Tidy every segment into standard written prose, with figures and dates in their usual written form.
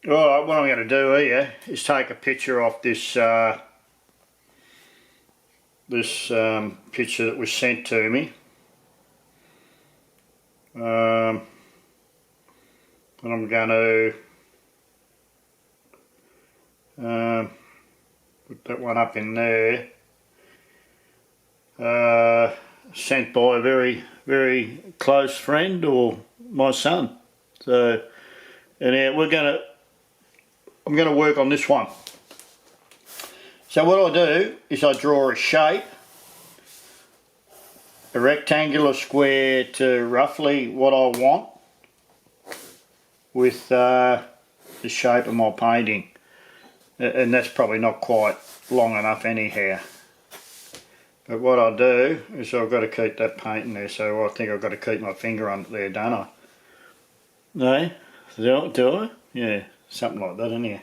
Alright, what I'm going to do here is take a picture of this picture that was sent to me. And I'm going to put that one up in there. Sent by a very, very close friend, or my son. So, and I'm going to work on this one. So what I do is I draw a shape, a rectangular square to roughly what I want with the shape of my painting. And that's probably not quite long enough anyhow. But what I do is I've got to keep that paint in there, so I think I've got to keep my finger on it there, don't I? No? Do I? Yeah, something like that, anyhow.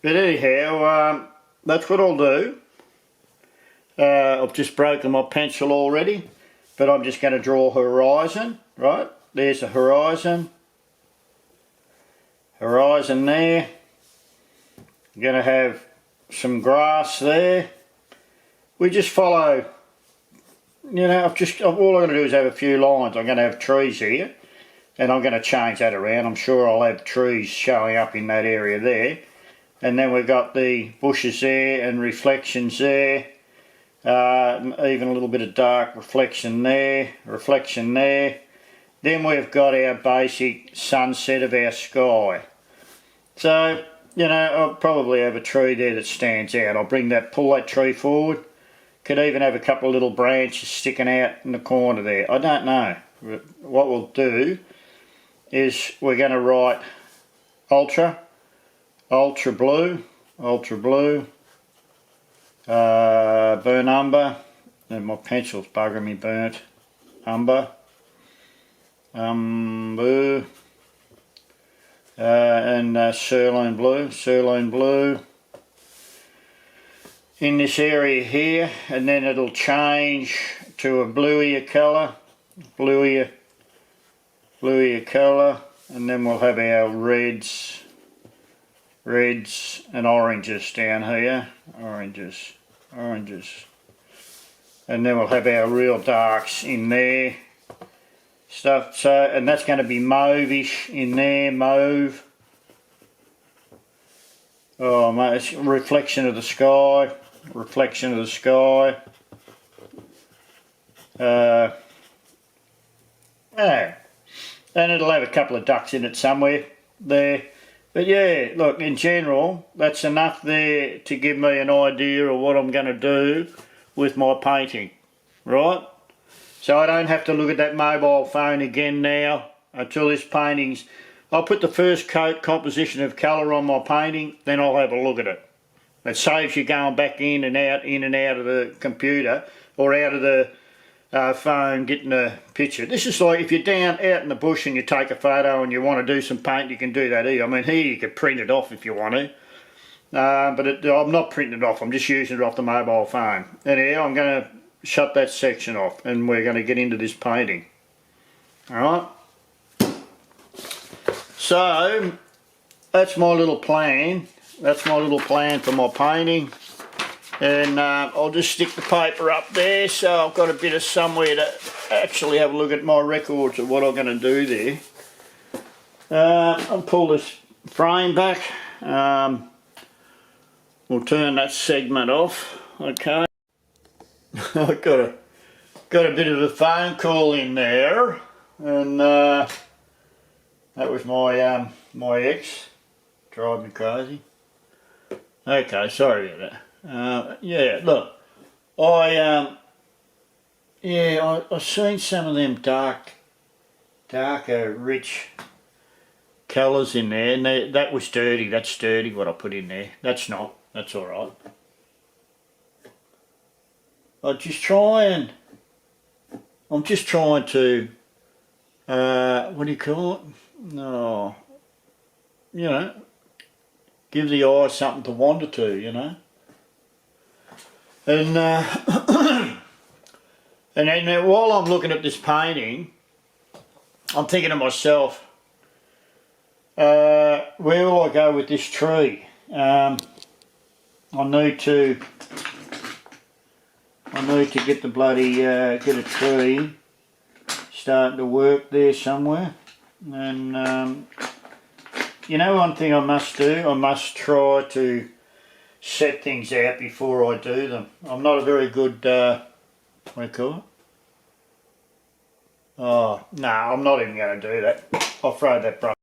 But anyhow, that's what I'll do. I've just broken my pencil already, but I'm just going to draw a horizon, right? There's a horizon. Horizon there. I'm going to have some grass there. We just follow, you know, all I'm going to do is have a few lines. I'm going to have trees here, and I'm going to change that around. I'm sure I'll have trees showing up in that area there. And then we've got the bushes there and reflections there. Even a little bit of dark reflection there, reflection there. Then we've got our basic sunset of our sky. So, you know, I'll probably have a tree there that stands out. I'll pull that tree forward. Could even have a couple of little branches sticking out in the corner there. I don't know. What we'll do is we're going to write ultra blue, burn umber, and my pencil's bugging me, burnt umber, and sirloin blue in this area here, and then it'll change to a bluier colour, and then we'll have our reds and oranges down here, oranges, and then we'll have our real darks in there, stuff. So, and that's going to be mauve-ish in there, mauve. Oh mate, it's a reflection of the sky. Yeah. And it'll have a couple of ducks in it somewhere there. But yeah, look, in general, that's enough there to give me an idea of what I'm going to do with my painting, right? So I don't have to look at that mobile phone again now until this painting's... I'll put the first coat composition of colour on my painting, then I'll have a look at it. It saves you going back in and out of the computer or out of the phone getting a picture. This is like if you're down out in the bush and you take a photo and you want to do some paint, you can do that here. I mean, here you can print it off if you want to. But I'm not printing it off, I'm just using it off the mobile phone. Anyhow, I'm going to shut that section off and we're going to get into this painting. Alright? So, that's my little plan. That's my little plan for my painting. And I'll just stick the paper up there so I've got a bit of somewhere to actually have a look at my records of what I'm going to do there. I'll pull this frame back. We'll turn that segment off. Okay. I've got a bit of a phone call in there, and that was my my ex. Drive me crazy. Okay, sorry about that. Yeah, look, I seen some of them darker, rich colours in there, and that was dirty. That's dirty what I put in there. That's not. That's all right. I'm just trying to, what do you call it? No, you know, give the eye something to wander to, you know. And and then while I'm looking at this painting, I'm thinking to myself, where will I go with this tree? I need to get the bloody get a tree starting to work there somewhere. And you know, one thing I must do, I must try to set things out before I do them. I'm not a very good what do you call it? Oh no, I'm not even going to do that. I'll throw that brush.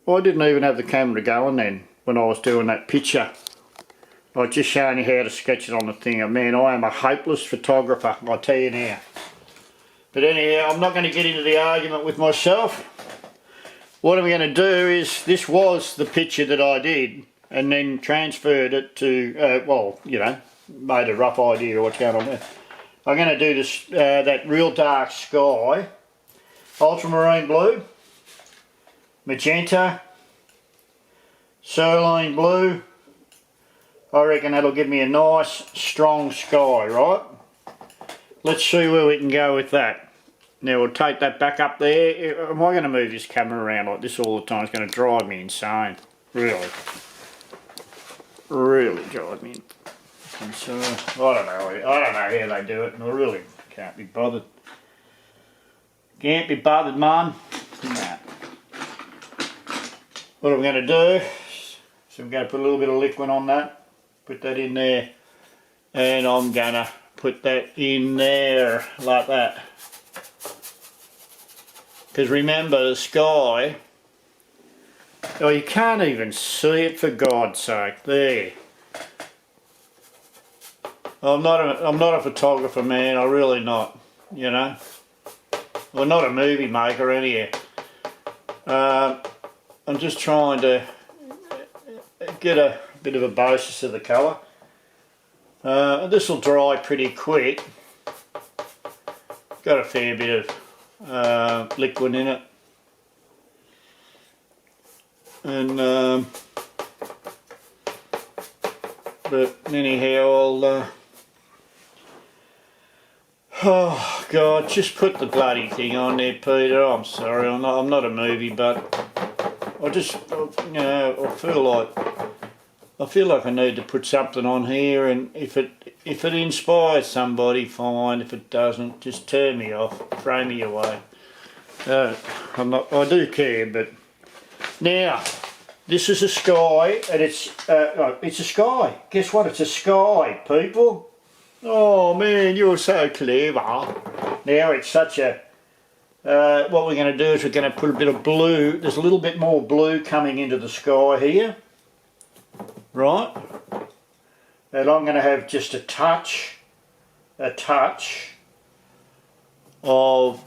I didn't even have the camera going then when I was doing that picture. I was just showing you how to sketch it on the thing. Man, I am a hopeless photographer, I'll tell you now. But anyhow, I'm not going to get into the argument with myself. What I'm going to do is, this was the picture that I did, and then transferred it to, well, you know, made a rough idea of what's going on there. I'm going to do this, that real dark sky, ultramarine blue, magenta, cerulean blue. I reckon that'll give me a nice strong sky, right? Let's see where we can go with that. Now we'll take that back up there. Am I going to move this camera around like this all the time? It's going to drive me insane. Really. Really drive me insane. I don't know how they do it, and I really can't be bothered. Can't be bothered, Mum. Nah. What I'm going to do, so I'm going to put a little bit of liquid on that. Put that in there. And I'm going to put that in there like that. Because remember, the sky, oh, you can't even see it, for God's sake. There. I'm not a photographer, man. I'm really not. You know. Well, not a movie maker anyhow. I'm just trying to get a bit of a basis of the colour. This will dry pretty quick. Got a fair bit of liquid in it. And but anyhow, I'll oh God, just put the bloody thing on there, Peter. I'm sorry, I'm not a movie, but I just, you know, I feel like I need to put something on here, and if it inspires somebody, fine. If it doesn't, just turn me off, throw me away. I do care, but now this is a sky, and it's a sky. Guess what? It's a sky, people. Oh man, you're so clever. Now it's such a. What we're going to do is we're going to put a bit of blue. There's a little bit more blue coming into the sky here. Right, and I'm going to have just a touch of,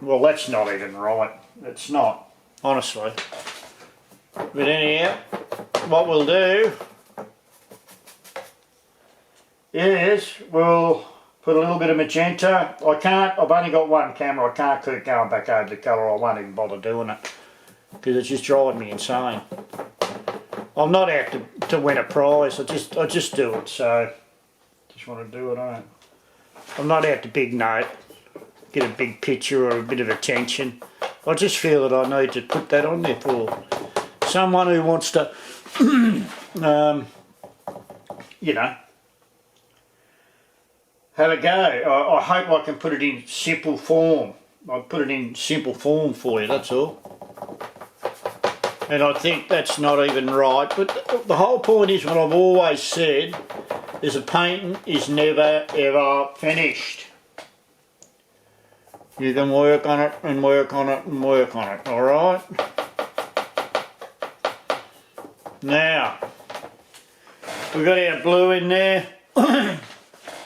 well, that's not even right, it's not, honestly. But anyhow, what we'll do is we'll put a little bit of magenta. I've only got one camera, I can't keep going back over the colour, I won't even bother doing it, because it's just driving me insane. I'm not out to win a prize. I just do it. So just want to do it. I'm not out to big note, get a big picture or a bit of attention. I just feel that I need to put that on there for someone who wants to, you know, have a go. I hope I can put it in simple form. I'll put it in simple form for you. That's all. And I think that's not even right, but the whole point is what I've always said, is a painting is never ever finished. You can work on it and work on it and work on it, alright? Now, we've got our blue in there.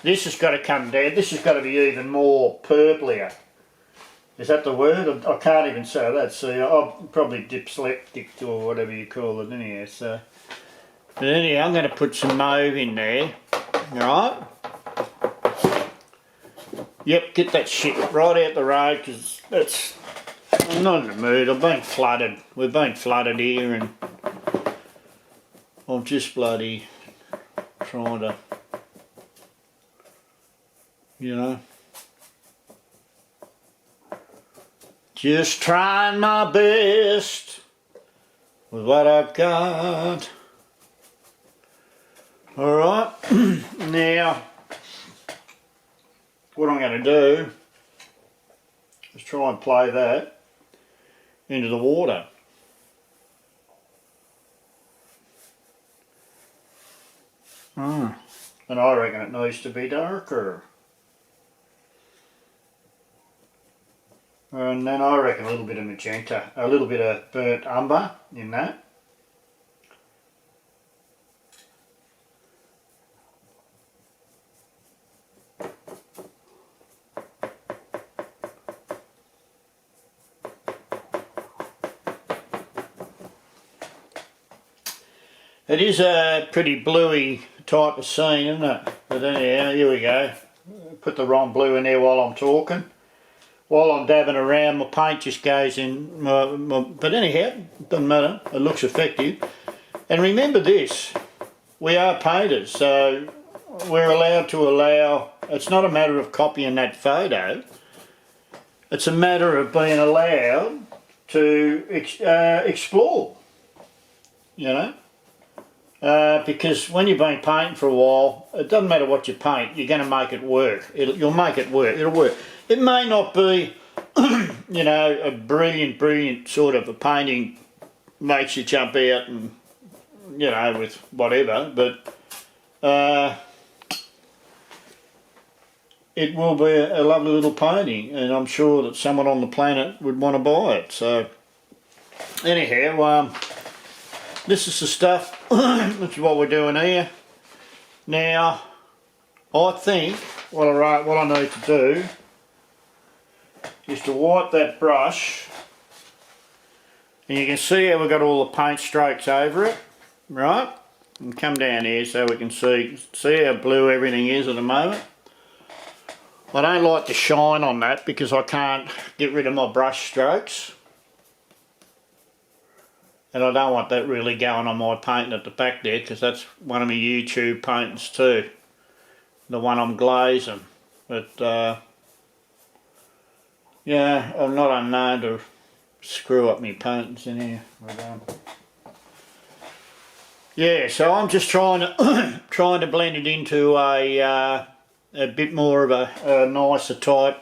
This has got to come down, this has got to be even more purplier. Is that the word? I can't even say that. See, I'll probably dyslexic or whatever you call it anyhow. So, but anyhow, I'm going to put some mauve in there. Alright? Yep, get that shit right out the road, because that's. I'm not in the mood. I've been flooded. We've been flooded here, and I'm just bloody trying to, you know. Just trying my best with what I've got. Alright, now what I'm going to do is try and play that into the water. And I reckon it needs to be darker. And then I reckon a little bit of magenta, a little bit of burnt umber in that. It is a pretty bluey type of scene, isn't it? But anyhow, here we go. Put the wrong blue in there while I'm talking. While I'm dabbing around, my paint just goes in. But anyhow, doesn't matter. It looks effective. And remember this, we are painters, so we're allowed to allow. It's not a matter of copying that photo. It's a matter of being allowed to explore. You know. Because when you've been painting for a while, it doesn't matter what you paint, you're going to make it work. You'll make it work, it'll work. It may not be, you know, a brilliant sort of a painting makes you jump out and, you know, with whatever, but it will be a lovely little painting, and I'm sure that someone on the planet would want to buy it. So, anyhow, this is the stuff. This is what we're doing here. Now, I think what I need to do is to wipe that brush, and you can see how we've got all the paint strokes over it, right? And come down here so we can see how blue everything is at the moment. I don't like to shine on that because I can't get rid of my brush strokes. And I don't want that really going on my painting at the back there, because that's one of my YouTube paintings too. The one I'm glazing. But yeah, I'm not unknown to screw up my paintings in here. Yeah, so I'm just trying to blend it into a bit more of a nicer type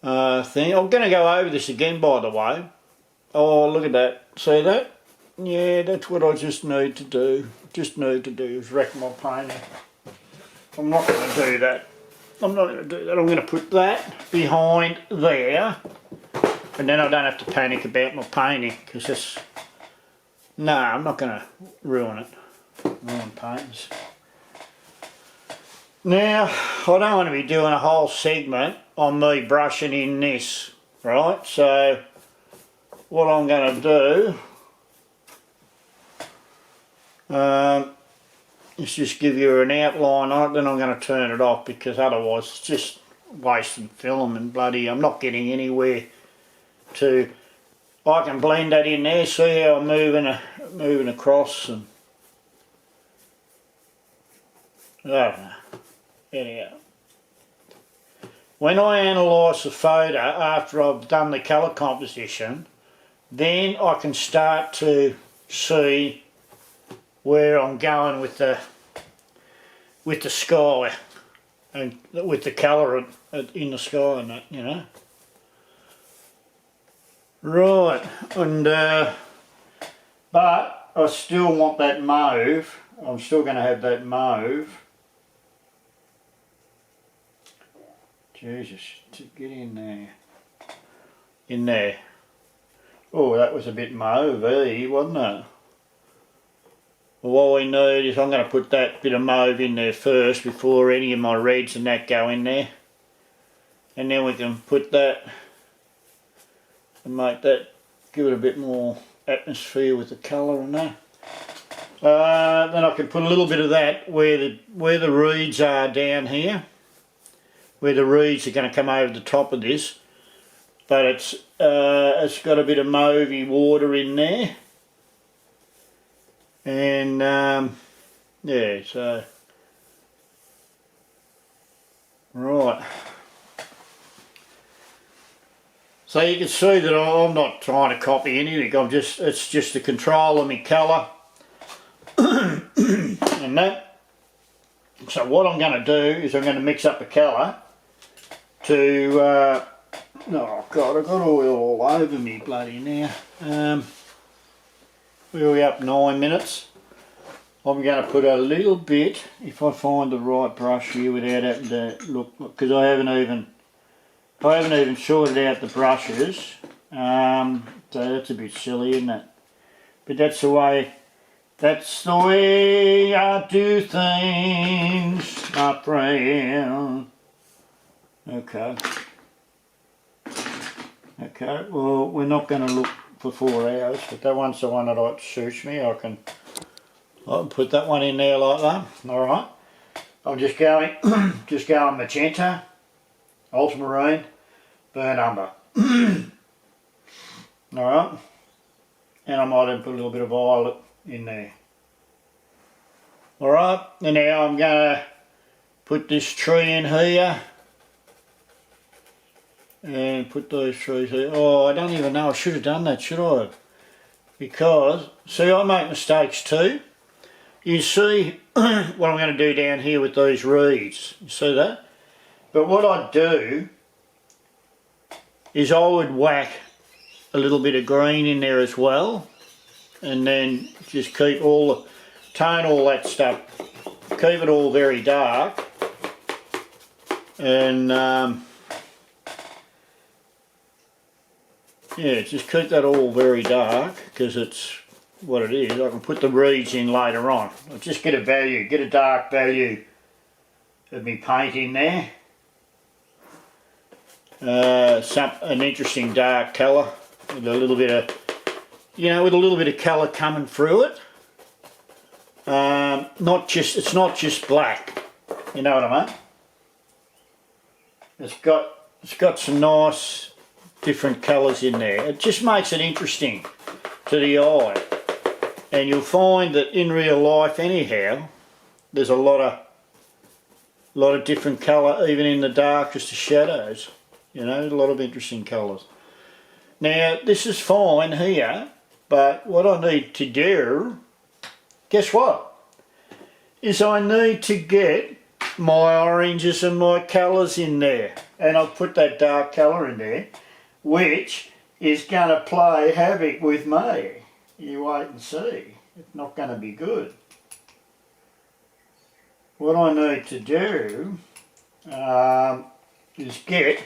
thing. I'm going to go over this again, by the way. Oh, look at that. See that? Yeah, that's what I just need to do. Is wreck my painting. I'm not going to do that. I'm going to put that behind there. And then I don't have to panic about my painting. Because it's... No, I'm not going to ruin it. Ruin paintings. Now, I don't want to be doing a whole segment on me brushing in this. Right? So... what I'm going to do is just give you an outline on it, then I'm going to turn it off, because otherwise it's just wasting film and bloody, I'm not getting anywhere to, I can blend that in there, see how I'm moving across, and I don't know. Anyhow, when I analyse the photo after I've done the colour composition, then I can start to see where I'm going with the sky and with the colour in the sky and that, you know. Right, and but I still want that mauve. I'm still going to have that mauve. Jesus, to get in there. In there. Oh, that was a bit mauve-y, wasn't it? Well, what we need is I'm going to put that bit of mauve in there first before any of my reds and that go in there. And then we can put that and make that, give it a bit more atmosphere with the colour and that. Then I can put a little bit of that where the reeds are down here. Where the reeds are going to come over the top of this. But it's got a bit of mauvey water in there, and yeah, so right. So you can see that I'm not trying to copy anything, it's just the control of my colour and that. So what I'm going to do is I'm going to mix up the colour to, oh God, I've got oil all over me bloody now. We're up 9 minutes. I'm going to put a little bit, if I find the right brush here without having to look, because I haven't even sorted out the brushes, so that's a bit silly, isn't it? But that's the way I do things, my friend. Okay, well, we're not going to look for 4 hours, but that one's the one that suits me. I can put that one in there like that. Alright, I'm just going magenta, ultramarine, burnt umber. Alright, and I might even put a little bit of violet in there. Alright, and now I'm going to put this tree in here and put those trees here. Oh, I don't even know, I should have done that, should I have? Because, see, I make mistakes too. You see what I'm going to do down here with these reeds, you see that? But what I'd do is I would whack a little bit of green in there as well, and then just keep tone all that stuff, keep it all very dark, and yeah, just keep that all very dark, because it's what it is. I can put the reeds in later on. I'll just get a dark value of my paint in there. An interesting dark colour with a little bit of, with a little bit of colour coming through it. It's not just black. You know what I mean? It's got some nice different colours in there. It just makes it interesting to the eye. And you'll find that in real life anyhow, there's a lot of different colour, even in the darkest of shadows. A lot of interesting colours. Now, this is fine here, but what I need to do, guess what? Is I need to get my oranges and my colours in there. And I'll put that dark colour in there, which is going to play havoc with me. You wait and see. It's not going to be good. What I need to do is get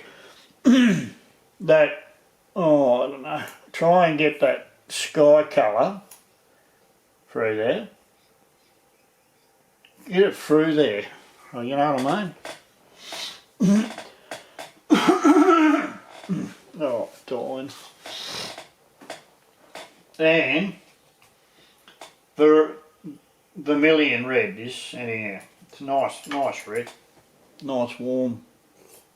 that, I don't know, try and get that sky colour through there. Get it through there. You know what I mean? Oh, dying. And the vermilion red is anyhow. It's nice red. Nice warm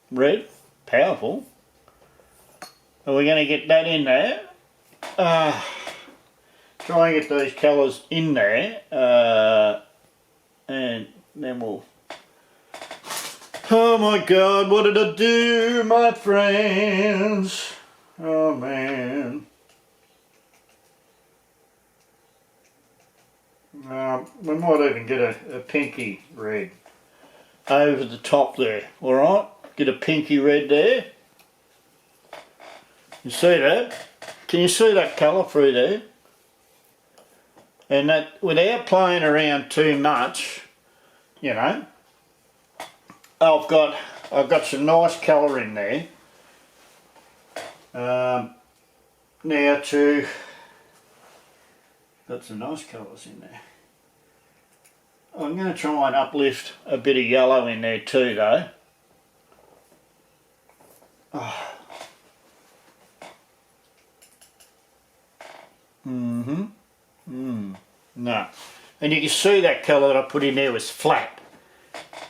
red. Powerful. And we're going to get that in there. Try and get those colours in there. And then we'll... Oh my God, what did I do, my friends? Oh man. We might even get a pinky red over the top there, alright? Get a pinky red there. You see that? Can you see that colour through there? And that, without playing around too much, I've got some nice colour in there. Now got some nice colours in there. I'm going to try and uplift a bit of yellow in there too though. No. And you can see that colour that I put in there was flat.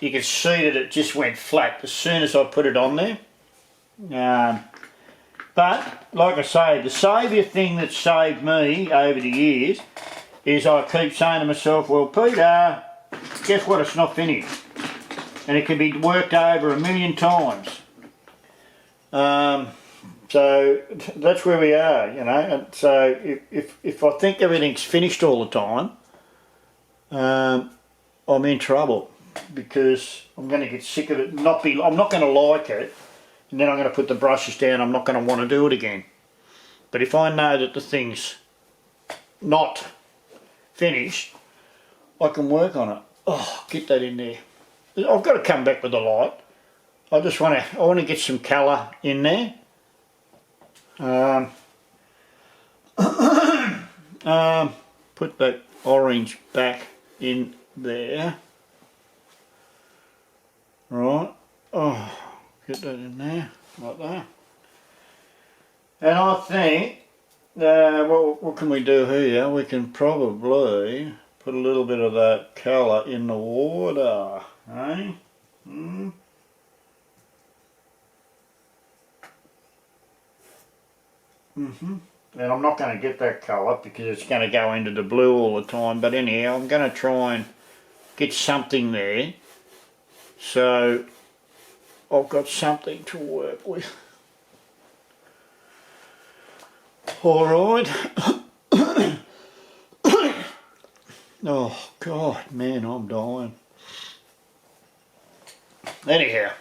You can see that it just went flat as soon as I put it on there. But, like I say, the saviour thing that saved me over the years is I keep saying to myself, well, Peter, guess what, it's not finished. And it can be worked over 1,000,000 times. So So that's where we are, you know. And so if I think everything's finished all the time, I'm in trouble, because I'm going to get sick of it. I'm not going to like it, and then I'm going to put the brushes down. I'm not going to want to do it again. But if I know that the thing's not finished, I can work on it. Oh, get that in there. I've got to come back with the light. I want to get some colour in there. Put that orange back in there. Right. Oh, get that in there like that. And I think, what can we do here? We can probably put a little bit of that colour in the water, eh? Mm. And I'm not going to get that colour because it's going to go into the blue all the time, but anyhow, I'm going to try and get something there, so I've got something to work with. Alright. Oh God, man, I'm dying. Anyhow,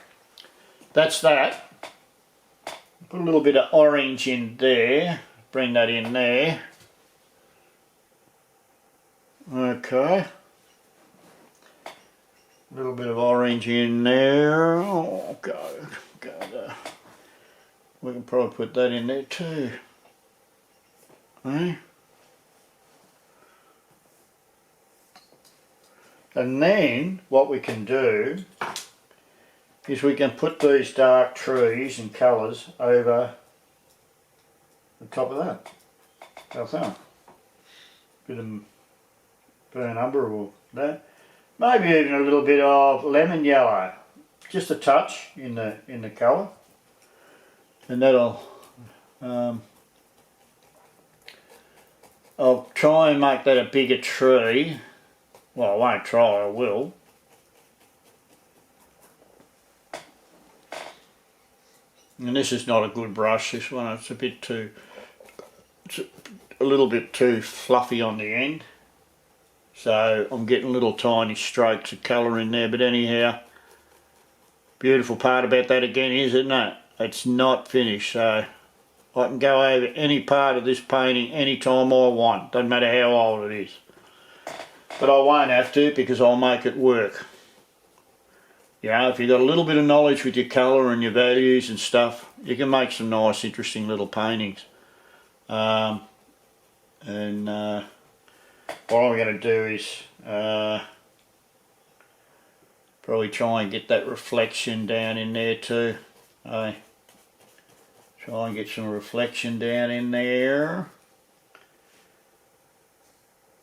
that's that. Put a little bit of orange in there, bring that in there. Okay. A little bit of orange in there. Oh, go. We can probably put that in there too. Eh? And then what we can do is we can put these dark trees and colours over the top of that. How's that? Bit of burnt umber or that. Maybe even a little bit of lemon yellow. Just a touch in the colour. And that'll I'll try and make that a bigger tree. Well, I won't try, I will. And this is not a good brush, this one. It's a little bit too fluffy on the end. So I'm getting little tiny strokes of colour in there, but anyhow, beautiful part about that again is, isn't it? It's not finished, so I can go over any part of this painting anytime I want, doesn't matter how old it is. But I won't have to, because I'll make it work. You know, if you've got a little bit of knowledge with your colour and your values and stuff, you can make some nice, interesting little paintings. What I'm going to do is probably try and get that reflection down in there too. Try and get some reflection down in there.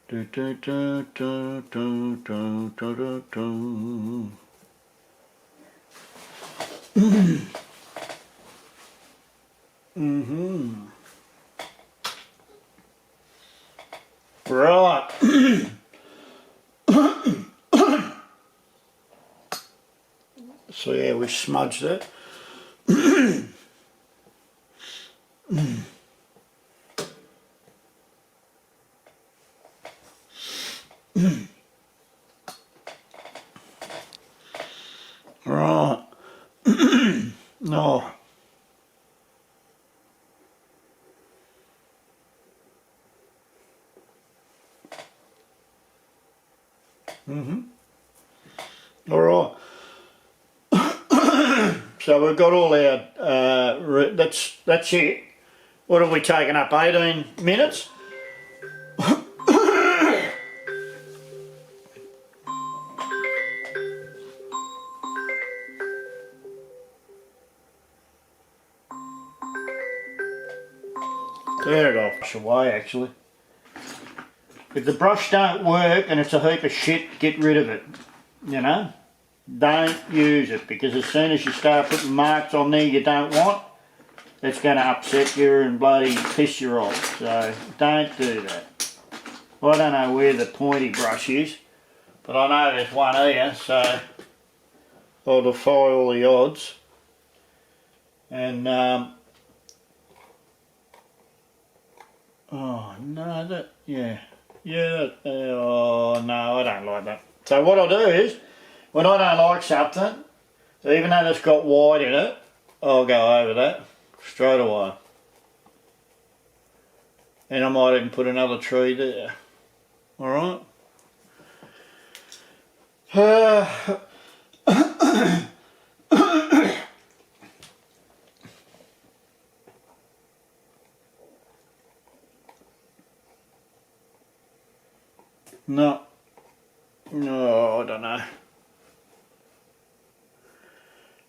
Do, do, do, do, do, do, do, do, do. Right. So yeah, we smudged it. Right. No. All right. So we've got all our. That's it. What have we taken up? 18 minutes. There it goes away actually. If the brush don't work and it's a heap of shit, get rid of it. You know? Don't use it, because as soon as you start putting marks on there you don't want, it's going to upset you and bloody piss you off. So don't do that. I don't know where the pointy brush is, but I know there's one here, so I'll defy all the odds. And Oh, no, yeah. Yeah, oh, no, I don't like that. So what I'll do is, when I don't like something, even though it's got white in it, I'll go over that straight away. And I might even put another tree there. Alright? No, I don't know.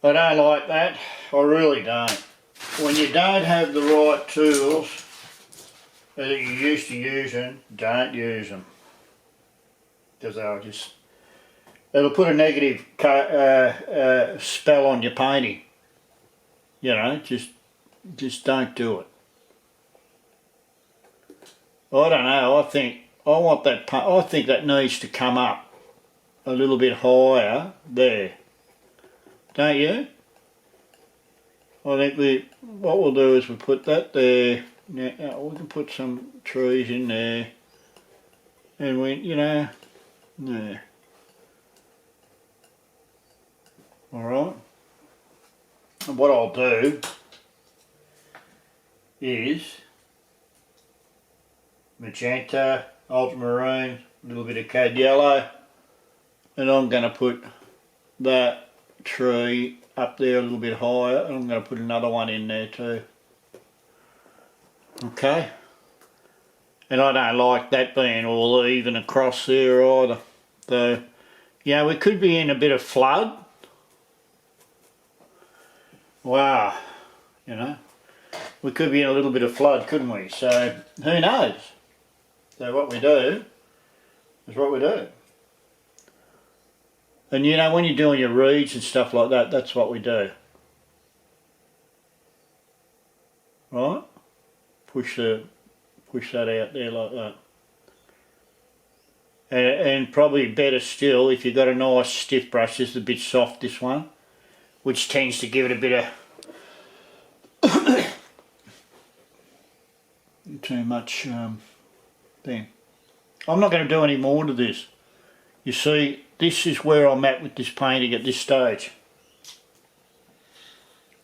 I don't like that. I really don't. When you don't have the right tools that you're used to using, don't use them. Because it'll put a negative spell on your painting. You know, just don't do it. I don't know. I think that needs to come up a little bit higher there. Don't you? I think what we'll do is we'll put that there. Now, we can put some trees in there, and there. All right. And what I'll do is magenta, ultramarine, a little bit of cad yellow, and I'm going to put that tree up there a little bit higher, and I'm going to put another one in there too. Okay. And I don't like that being all even across there either. So, yeah, we could be in a bit of flood. Wow, you know, we could be in a little bit of flood, couldn't we? So, who knows? So what we do is what we do. And you know, when you're doing your reeds and stuff like that, that's what we do. Right? Push that out there like that. And probably better still, if you've got a nice stiff brush, this is a bit soft, this one, which tends to give it a bit of too much thing. I'm not going to do any more to this. You see, this is where I'm at with this painting at this stage.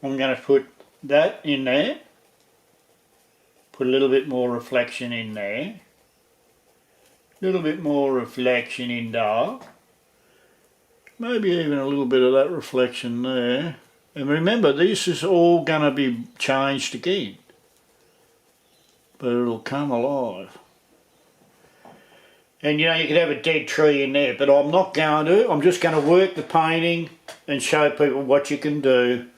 I'm going to put that in there, put a little bit more reflection in there, a little bit more reflection in dark, maybe even a little bit of that reflection there. And remember, this is all going to be changed again, but it'll come alive. And you know, you could have a dead tree in there, but I'm not going to. I'm just going to work the painting and show people what you can do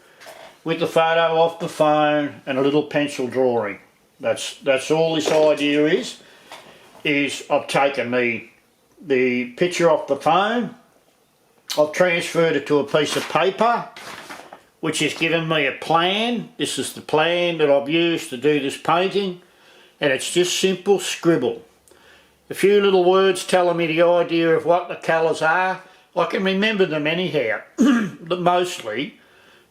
with the photo off the phone and a little pencil drawing. That's all this idea is I've taken the picture off the phone, I've transferred it to a piece of paper, which has given me a plan. This is the plan that I've used to do this painting, and it's just simple scribble. A few little words telling me the idea of what the colours are. I can remember them anyhow, mostly,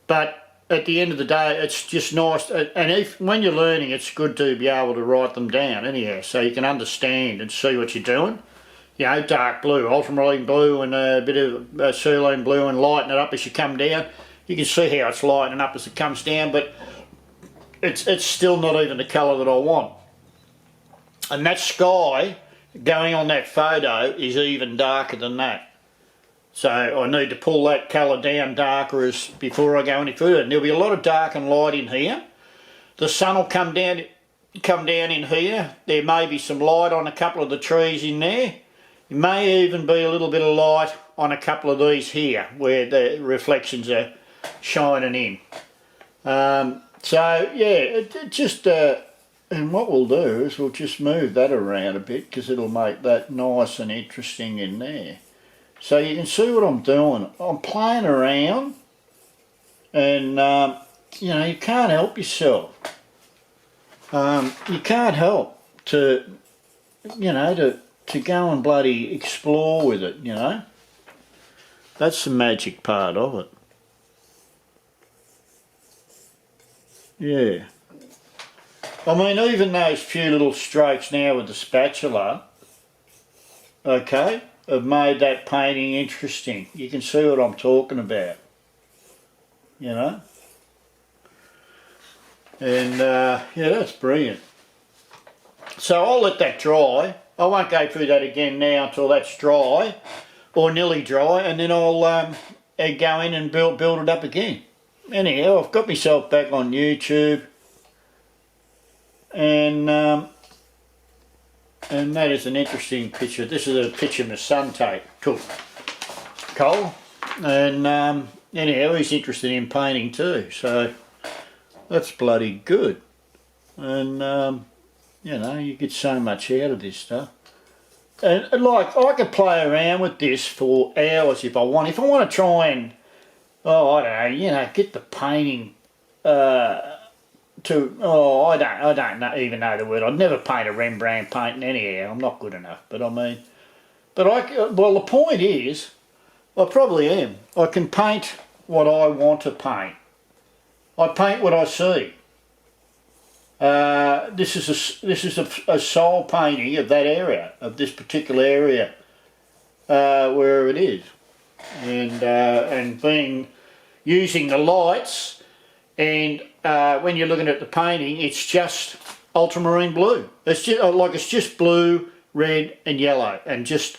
but at the end of the day it's just nice, and when you're learning it's good to be able to write them down anyhow, so you can understand and see what you're doing. You know, dark blue, ultramarine blue and a bit of cerulean blue, and lighten it up as you come down. You can see how it's lightening up as it comes down, but it's still not even the colour that I want. And that sky going on that photo is even darker than that. So I need to pull that colour down darker before I go any further. And there'll be a lot of dark and light in here. The sun will come down in here. There may be some light on a couple of the trees in there. There may even be a little bit of light on a couple of these here where the reflections are shining in. So yeah, it just and what we'll do is we'll just move that around a bit because it'll make that nice and interesting in there. So you can see what I'm doing. I'm playing around, and you know, you can't help yourself. You can't help to, you know, to go and bloody explore with it, you know. That's the magic part of it. Yeah. I mean, even those few little strokes now with the spatula, okay, have made that painting interesting. You can see what I'm talking about, you know. And yeah, that's brilliant. So I'll let that dry. I won't go through that again now until that's dry, or nearly dry, and then I'll go in and build it up again. Anyhow, I've got myself back on YouTube, and that is an interesting picture. This is a picture my son took, Cole, and anyhow, he's interested in painting too, so that's bloody good. And you know, you get so much out of this stuff. And like, I could play around with this for hours if I want. If I want to try and, I don't know, you know, get the painting I don't even know the word. I'd never paint a Rembrandt painting anyhow. I'm not good enough. But I mean, well, the point is, I probably am. I can paint what I want to paint. I paint what I see. This is a soul painting of that area, of this particular area, where it is, and using the lights, and when you're looking at the painting, it's just ultramarine blue. It's just blue, red, and yellow, and just,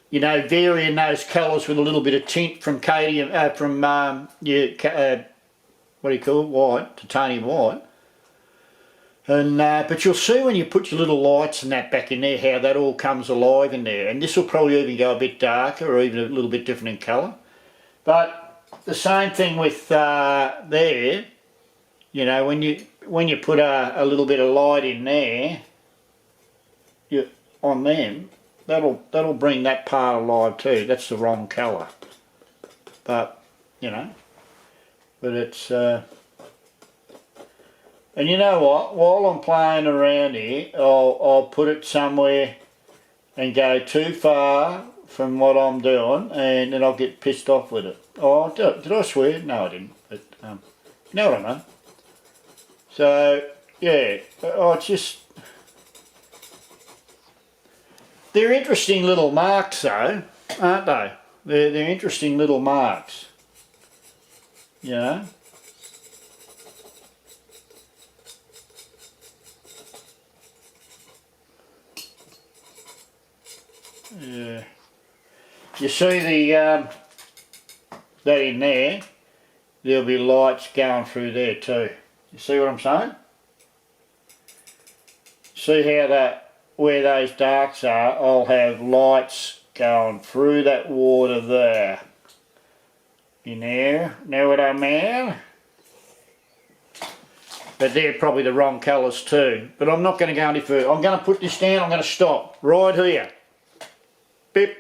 you know, varying those colours with a little bit of tint from what do you call it, white, titanium white. And but you'll see when you put your little lights and that back in there how that all comes alive in there. And this will probably even go a bit darker or even a little bit different in colour. But the same thing with there, you know, when you put a little bit of light in there, on them, that'll bring that part alive too. That's the wrong colour. But, you know, but it's... And you know what, while I'm playing around here, I'll put it somewhere and go too far from what I'm doing, and then I'll get pissed off with it. Oh, did I swear? No, I didn't. But, you know what I mean. So, yeah, it's just... They're interesting little marks though, aren't they? They're interesting little marks, you know. Yeah. You see the that in there, there'll be lights going through there too. You see what I'm saying? See how where those darks are, I'll have lights going through that water there. In there, know what I mean? But they're probably the wrong colours too. But I'm not going to go any further. I'm going to put this down, I'm going to stop right here. Beep.